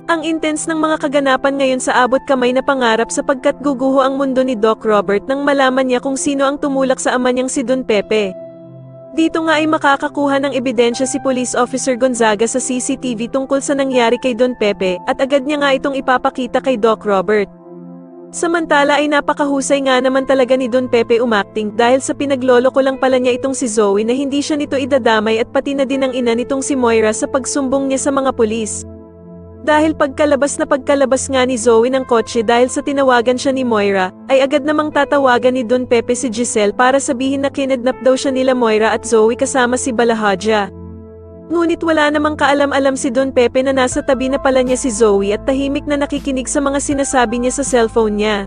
Ang intense ng mga kaganapan ngayon sa abot kamay na pangarap sapagkat guguho ang mundo ni Doc Robert nang malaman niya kung sino ang tumulak sa ama niyang si Don Pepe. Dito nga ay makakakuha ng ebidensya si Police Officer Gonzaga sa CCTV tungkol sa nangyari kay Don Pepe at agad niya nga itong ipapakita kay Doc Robert. Samantala ay napakahusay nga naman talaga ni Don Pepe umacting dahil sa pinaglolo ko lang pala niya itong si Zoe na hindi siya nito idadamay at pati na din ang ina nitong si Moira sa pagsumbong niya sa mga pulis. Dahil pagkalabas nga ni Zoe ng kotse dahil sa tinawagan siya ni Moira, ay agad namang tatawagan ni Don Pepe si Giselle para sabihin na kinidnap daw siya nila Moira at Zoe kasama si Balahadja. Ngunit wala namang kaalam-alam si Don Pepe na nasa tabi na pala niya si Zoe at tahimik na nakikinig sa mga sinasabi niya sa cellphone niya.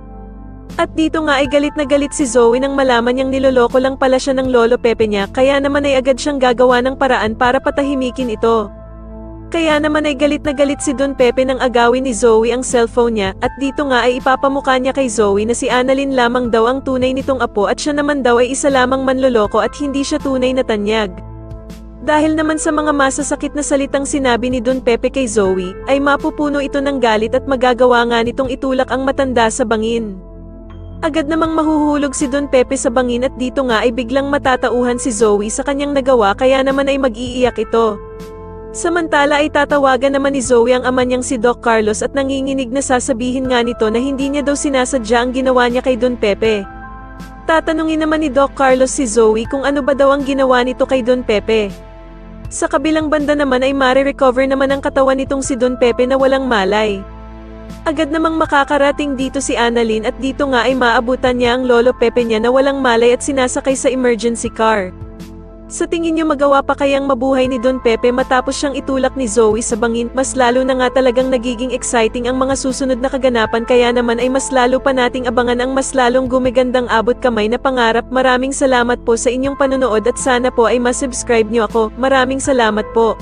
At dito nga ay galit na galit si Zoe nang malaman niyang niloloko lang pala siya ng lolo Pepe niya kaya naman ay agad siyang gagawa ng paraan para patahimikin ito. Kaya naman ay galit na galit si Don Pepe nang agawin ni Zoe ang cellphone niya at dito nga ay ipapamukha niya kay Zoe na si Annalyn lamang daw ang tunay nitong apo at siya naman daw ay isa lamang manloloko at hindi siya tunay na tanyag. Dahil naman sa mga masasakit na salitang sinabi ni Don Pepe kay Zoe, ay mapupuno ito ng galit at magagawa nga nitong itulak ang matanda sa bangin. Agad namang mahuhulog si Don Pepe sa bangin at dito nga ay biglang matatauhan si Zoe sa kanyang nagawa kaya naman ay mag-iiyak ito. Samantala ay tatawagan naman ni Zoe ang ama niyang si Doc Carlos at nanginginig na sasabihin nga nito na hindi niya daw sinasadya ang ginawa niya kay Don Pepe. Tatanungin naman ni Doc Carlos si Zoe kung ano ba daw ang ginawa nito kay Don Pepe. Sa kabilang banda naman ay mare-recover naman ang katawan nitong si Don Pepe na walang malay. Agad namang makakarating dito si Annalyn at dito nga ay maabutan niya ang lolo Pepe niya na walang malay at sinasakay sa emergency car. Sa tingin niyo magawa pa kayang mabuhay ni Don Pepe matapos siyang itulak ni Zoe sa bangin? Mas lalo na nga talagang nagiging exciting ang mga susunod na kaganapan kaya naman ay mas lalo pa nating abangan ang mas lalong gumigandang abot kamay na pangarap. Maraming salamat po sa inyong panonood at sana po ay masubscribe niyo ako. Maraming salamat po.